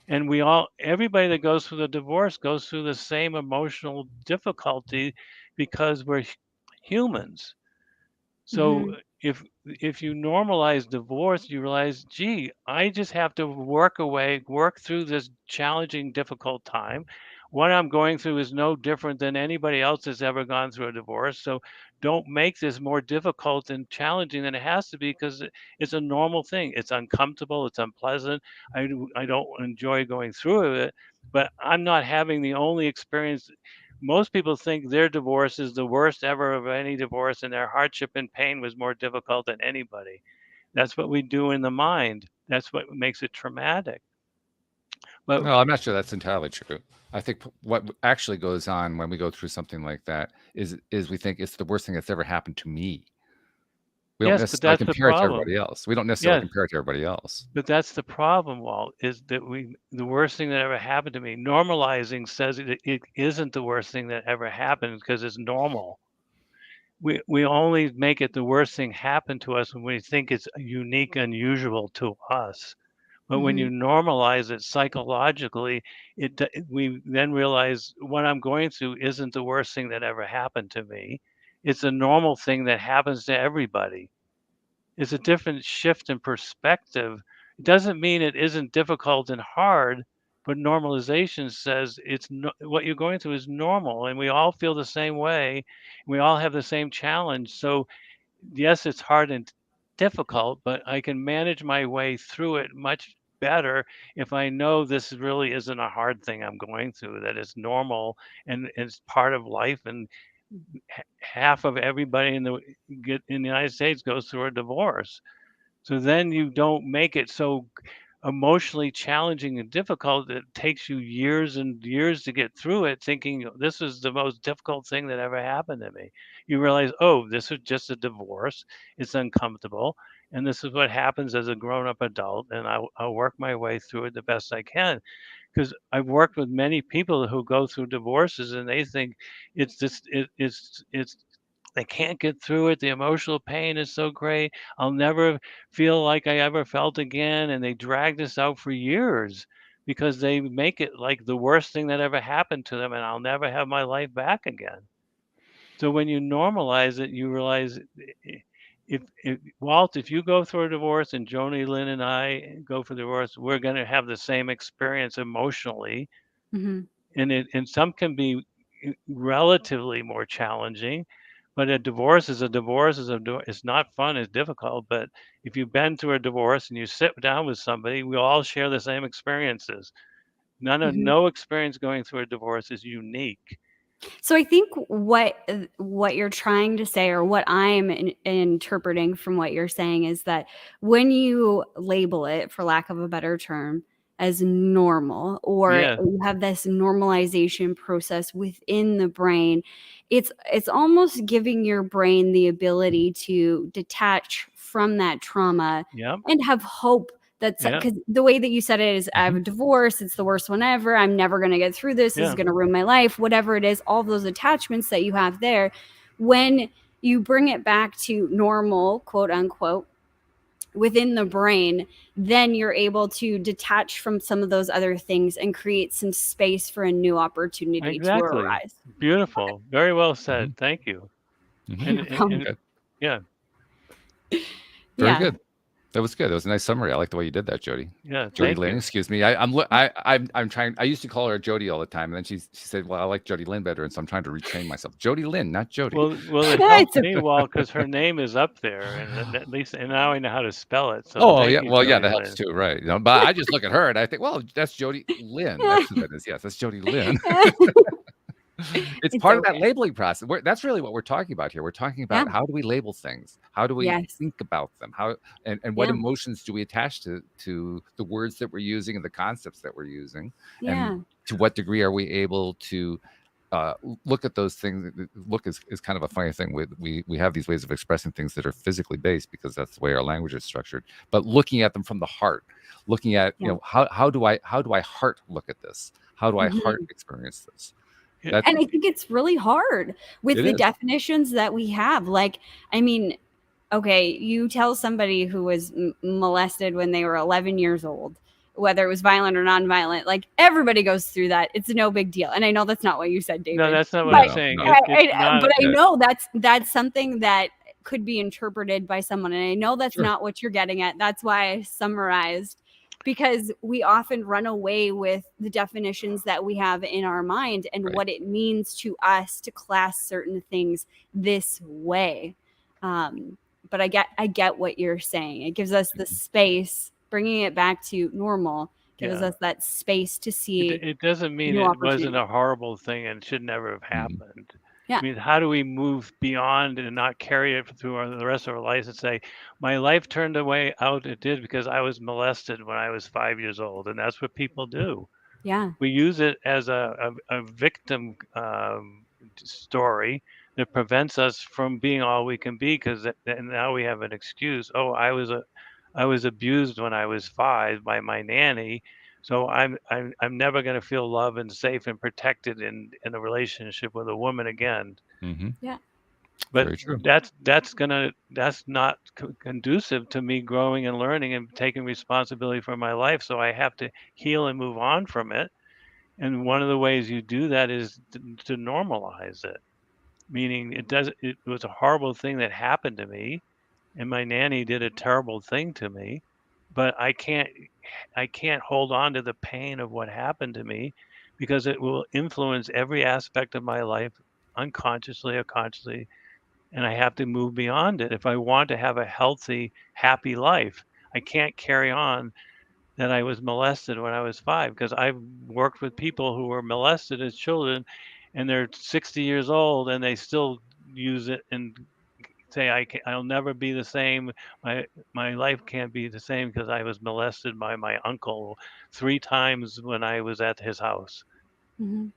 And everybody that goes through the divorce goes through the same emotional difficulty because we're humans. So Mhm. if you normalize divorce, you realize, gee, I just have to work through this challenging, difficult time. What I'm going through is no different than anybody else has ever gone through a divorce. So don't make this more difficult and challenging than it has to be because it's a normal thing. It's uncomfortable, it's unpleasant. I don't enjoy going through it, but I'm not having the only experience. Most people think their divorce is the worst ever of any divorce, and their hardship and pain was more difficult than anybody. That's what we do in the mind. That's what makes it traumatic. But No, I'm not sure that's entirely true. I think what actually goes on when we go through something like that is we think it's the worst thing that's ever happened to me. We don't yes, but necessarily that's the compare it to problem. everybody else. We don't necessarily Yes, compare it to everybody else. but that's the problem, Walt, is that the worst thing that ever happened to me. Normalizing says it isn't the worst thing that ever happened because it's normal. We only make it the worst thing happen to us when we think it's unique, unusual to us. But when you Mhm. normalize it psychologically, we then realize what I'm going through isn't the worst thing that ever happened to me. It's a normal thing that happens to everybody. It's a different shift in perspective. It doesn't mean it isn't difficult and hard, but normalization says what you're going through is normal, and we all feel the same way. We all have the same challenge. So yes, it's hard and difficult, but I can manage my way through it much better if I know this really isn't a hard thing I'm going through, that it's normal and it's part of life. And half of everybody in the United States goes through a divorce. So then you don't make it so emotionally challenging and difficult that it takes you years and years to get through it, thinking this is the most difficult thing that ever happened to me. You realize, oh, this is just a divorce. It's uncomfortable. And this is what happens as a grown up adult. And I'll work my way through it the best I can. Because I've worked with many people who go through divorces and they think it's they can't get through it. The emotional pain is so great. I'll never feel like I ever felt again. And they drag this out for years because they make it like the worst thing that ever happened to them. And I'll never have my life back again. So when you normalize it, you realize if Walt, if you go through a divorce and Joni Lynn and I go for divorce, we're going to have the same experience emotionally. Mhm. And some can be relatively more challenging, but a divorce is a divorce it's not fun, it's difficult. But if you've been through a divorce and you sit down with somebody, we all share the same experiences. Mhm. No experience going through a divorce is unique. So I think what you're trying to say, or what I'm interpreting from what you're saying, is that when you label it, for lack of a better term, as normal, or Yeah, you have this normalization process within the brain, it's almost giving your brain the ability to detach from that trauma yeah, and have hope. That's yeah, because the way that you said it is, I have Mhm. a divorce, it's the worst one ever, I'm never going to get through this is yeah. going to ruin my life, whatever it is, all those attachments that you have there. When you bring it back to normal, quote unquote, within the brain, then you're able to detach from some of those other things and create some space for a new opportunity to Exactly. arise. Beautiful. Very well said. Mhm. Thank you. Mhm. And, No and, problem. and Good. yeah, Very Yeah. good. That was good. That was a nice summary. I like the way you did that, Jody. yeah. Jody Thank Lynn, you. excuse me. I'm trying. I used to call her Jody all the time, and then she said, "Well, I like Jody Lynn better," and so I'm trying to retrain myself. Jody Lynn, not Jody. Well, it helped It's me, Walt, because her name is up there, and at least and now I know how to spell it. So Oh thank yeah, you, well yeah, Jody that helps Lynn. too, right? You know, but I just look at her and I think, well, that's Jody Lynn. That's who that is. Yes, that's Jody Lynn. It's it's part of that okay. labeling process. That's really what we're talking about here. We're talking Yeah. about how do we label things? How do we Yes. think about them? How and what Yeah. emotions do we attach to the words that we're using and the concepts that we're using? And Yeah. to what degree are we able to look at those things? Look is kind of a funny thing. We have these ways of expressing things that are physically based because that's the way our language is structured. But looking at them from the heart, looking at Yeah. how do I heart look at this? How do I heart Mhm. experience this? Yeah, That And I think it's really hard with it the is. definitions that we have. Like, I mean, okay, you tell somebody who was molested when they were 11 years old, whether it was violent or nonviolent, like everybody goes through that. It's no big deal. And I know that's not what you said, no, David, that's not what I'm but No, saying. no. It's not. but I Yeah, know that's something that could be interpreted by someone. And I know that's sure. not what you're getting at. That's why I summarized, because we often run away with the definitions that we have in our mind and Right. what it means to us to class certain things this way. But I get what you're saying. It gives us the space, bringing it back to normal, gives Yeah. us that space to see It doesn't mean new it wasn't opportunities. a horrible thing and should never have Mhm. happened. Yeah. I mean, how do we move beyond and not carry it through the rest of our lives and say, my life turned away out it did because I was molested when I was 5 years old, and that's what people do. Yeah. We use it as a victim story that prevents us from being all we can be, because now we have an excuse. Oh, I was abused when I was 5 by my nanny, so I'm never going to feel loved and safe and protected in a relationship with a woman again. Mm-hmm. Yeah. But Very true. that's not conducive to me growing and learning and taking responsibility for my life. So I have to heal and move on from it. And one of the ways you do that is to normalize it, meaning it was a horrible thing that happened to me, and my nanny did a terrible thing to me, but I can't hold on to the pain of what happened to me, because it will influence every aspect of my life, unconsciously or consciously, and I have to move beyond it if I want to have a healthy, happy life. I can't carry on that I was molested when I was 5, because I've worked with people who were molested as children, and they're 60 years old and they still use it and say, I'll never be the same. My life can't be the same because I was molested by my uncle 3 times when I was at his house. Mm-hmm.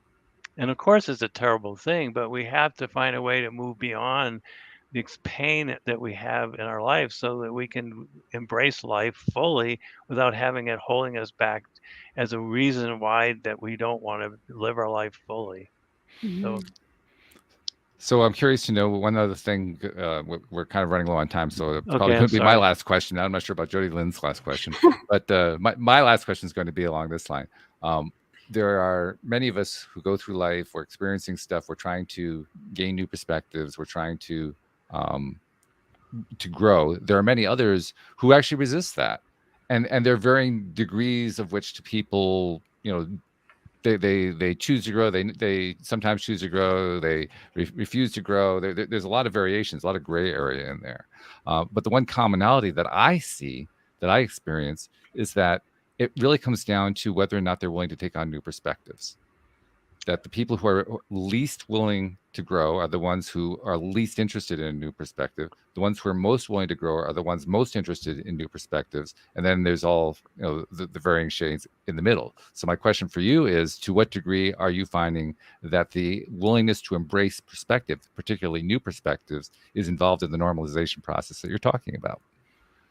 And of course, it's a terrible thing, but we have to find a way to move beyond the pain that we have in our life so that we can embrace life fully without having it holding us back as a reason why that we don't want to live our life fully. So, So I'm curious to know one other thing. We're kind of running low on time, so it's probably okay, going I'm to be my sorry. last question. I'm not sure about Jodielynn's last question, but my last question is going to be along this line. There are many of us who go through life. We're experiencing stuff. We're trying to gain new perspectives. We're trying um, to grow. There are many others who actually resist that, and there are varying degrees of which to people, they choose to grow. They sometimes choose to grow. They refuse to grow. There's a lot of variations, a lot of gray area in there. But the one commonality that I see, that I experience, is that it really comes down to whether or not they're willing to take on new perspectives. That the people who are least willing to grow are the ones who are least interested in a new perspective. The ones who are most willing to grow are the ones most interested in new perspectives. And then there's all, the varying shades in the middle. So my question for you is, to what degree are you finding that the willingness to embrace perspective, particularly new perspectives, is involved in the normalization process that you're talking about?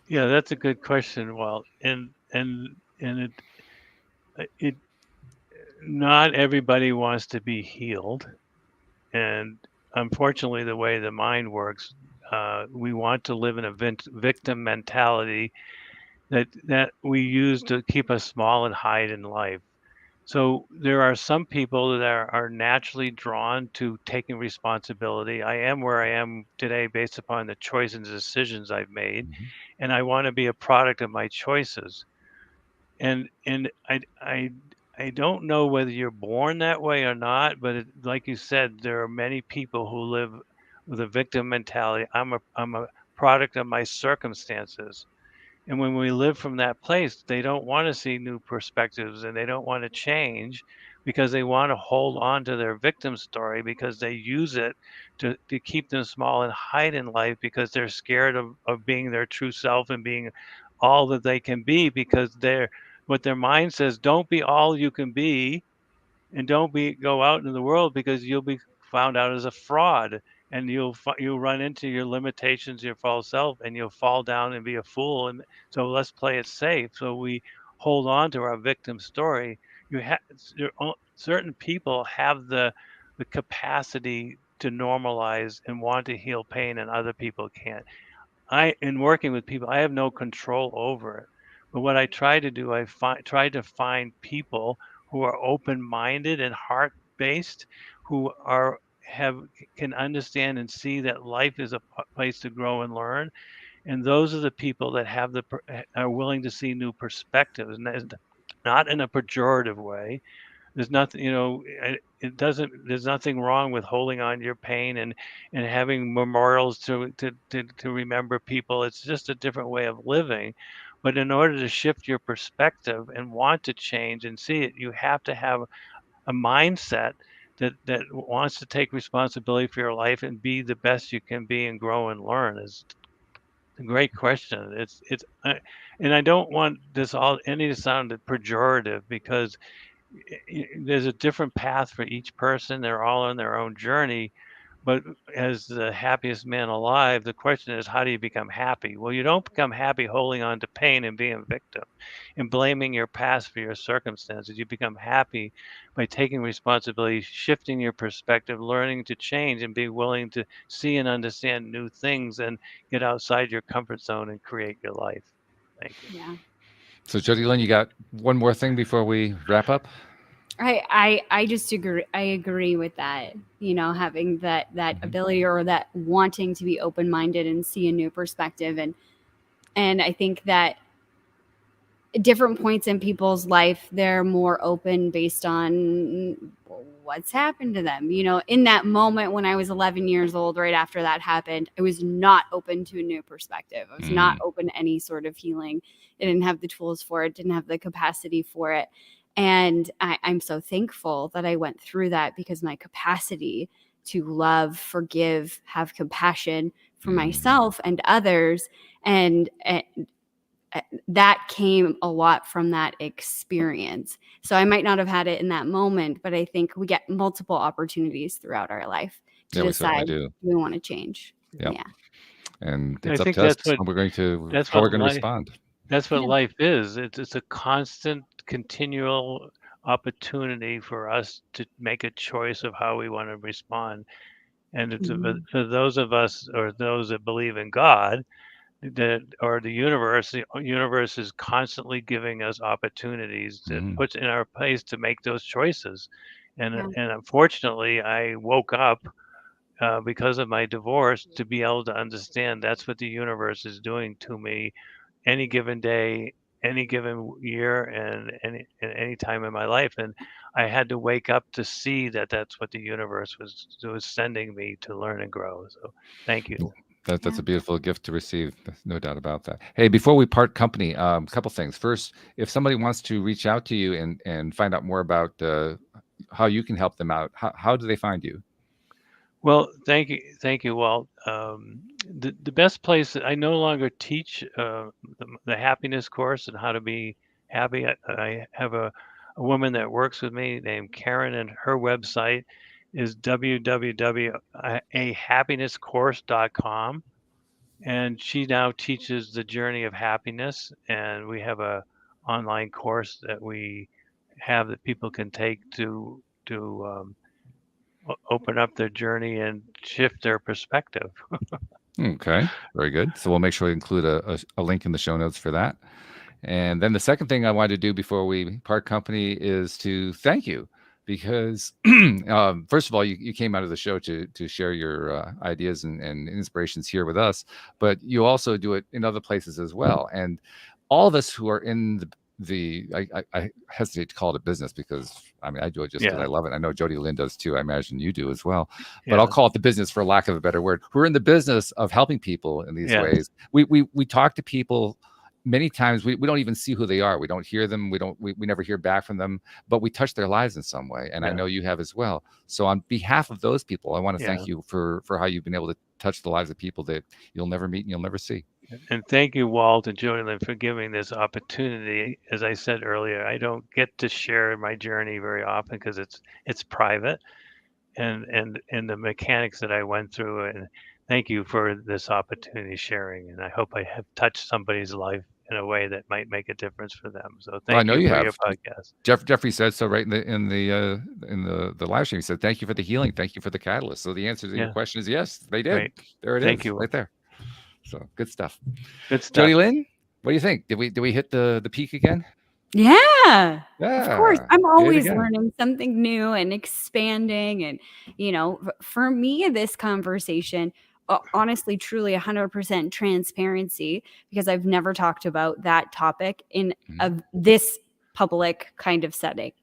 Yeah, that's a good question, Walt. And it not everybody wants to be healed, and unfortunately, the way the mind works, we want to live in a victim mentality that we use to keep us small and hide in life. So there are some people that are naturally drawn to taking responsibility. I am where I am today based upon the choices and decisions I've made, Mm-hmm. and I want to be a product of my choices. And I don't know whether you're born that way or not, but like you said, there are many people who live with a victim mentality. I'm a product of my circumstances. And when we live from that place, they don't want to see new perspectives and they don't want to change, because they want to hold on to their victim story, because they use it to keep them small and hide in life, because they're scared of being their true self and being all that they can be, because what their mind says, don't be all you can be, and don't go out in the world, because you'll be found out as a fraud, and you'll run into your limitations, your false self, and you'll fall down and be a fool. And so let's play it safe. So we hold on to our victim story. You have certain people have the capacity to normalize and want to heal pain, and other people can't. In working with people, I have no control over it. But what I try to do, try to find people who are open-minded and heart-based, who have can understand and see that life is a place to grow and learn. And those are the people that are willing to see new perspectives, and that is not in a pejorative way. There's nothing, it doesn't. There's nothing wrong with holding on to your pain and having memorials to remember people. It's just a different way of living. But in order to shift your perspective and want to change and see it, you have to have a mindset that wants to take responsibility for your life and be the best you can be and grow and learn. Is a great question. And I don't want any to sound pejorative, because there's a different path for each person. They're all on their own journey. But as the happiest man alive, the question is, how do you become happy? Well, you don't become happy holding on to pain and being a victim and blaming your past for your circumstances. You become happy by taking responsibility, shifting your perspective, learning to change, and be willing to see and understand new things and get outside your comfort zone and create your life. Thank you. Yeah. So Jodielynn, you got one more thing before we wrap up? I just agree. I agree with that. Having that ability or that wanting to be open-minded and see a new perspective, and I think that different points in people's life, they're more open based on what's happened to them. In that moment when I was 11 years old, right after that happened, I was not open to a new perspective. I was not open to any sort of healing. I didn't have the tools for it, didn't have the capacity for it. And I'm so thankful that I went through that, because my capacity to love, forgive, have compassion for myself and others, and that came a lot from that experience. So I might not have had it in that moment, but I think we get multiple opportunities throughout our life to Yeah, we certainly decide do. if we want to change. Yep. Yeah. And I it's up think to us that's what how we're going to that's how what we're going to life respond. that's what Yeah. life is. It's a constant, continual opportunity for us to make a choice of how we want to respond. And it's for those of us, or those that believe in God, that or the universe is constantly giving us opportunities that puts in our place to make those choices. And Yeah. unfortunately, I woke up because of my divorce to be able to understand that's what the universe is doing to me any given day, any given year, and any time in my life. And I had to wake up to see that that's what the universe was sending me to learn and grow. So thank you. That's a beautiful gift to receive. No doubt about that. Hey, before we part company, a couple things. First, if somebody wants to reach out to you and find out more about how you can help them out, how do they find you? Well, thank you, Walt. The best place, I no longer teach the happiness course and how to be happy. I have a woman that works with me named Karen, and her website is www.ahappinesscourse.com, and she now teaches the Journey of Happiness, and we have a online course that we have that people can take to open up their journey and shift their perspective. Okay, very good. So we'll make sure we include a link in the show notes for that. And then the second thing I wanted to do before we part company is to thank you, because first of all, you came out of the show to share your ideas and inspirations here with us, but you also do it in other places as well. And all of us who are in I hesitate to call it a business, because I mean, I do it just because I love it. I know Jodielynn does too. I imagine you do as well. But I'll call it the business for lack of a better word. We're in the business of helping people in these ways. We talk to people. Many times we don't even see who they are. We don't hear them. We never hear back from them, but we touch their lives in some way. And I know you have as well. So on behalf of those people, I want to thank you for how you've been able to touch the lives of people that you'll never meet and you'll never see. And thank you, Walt and Jodielynn, for giving this opportunity. As I said earlier, I don't get to share my journey very often because it's private, and the mechanics that I went through. And thank you for this opportunity sharing. And I hope I have touched somebody's life in a way that might make a difference for them. So thank I know you for have. your podcast. Jeffrey said so right in the live stream. He said, "Thank you for the healing. Thank you for the catalyst." So the answer to your question is yes, they did. Right. There it Thank is, you. right there. So good stuff. Good stuff. Jodielynn, what do you think? Did we hit the peak again? Yeah, of course. I'm did it always again. learning something new and expanding. And, for me, this conversation, honestly, truly 100% transparency, because I've never talked about that topic in this public kind of setting.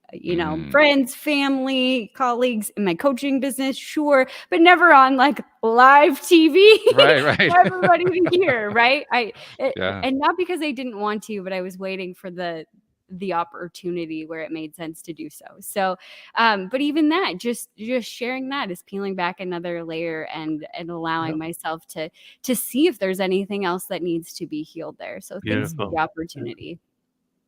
Friends, family, colleagues in my coaching business, sure, but never on like live TV. Right. For everybody to hear, right? Yeah. And not because I didn't want to, but I was waiting for the opportunity where it made sense to do so. So, but even that, just sharing that is peeling back another layer and allowing myself to see if there's anything else that needs to be healed there. So thanks for the opportunity.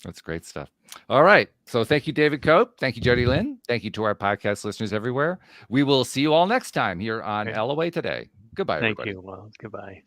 That's great stuff. All right. So thank you, David Cope. Thank you, Jodielynn. Thank you to our podcast listeners everywhere. We will see you all next time here on Okay. LOA Today. Goodbye, Thank everybody. you. Well, goodbye.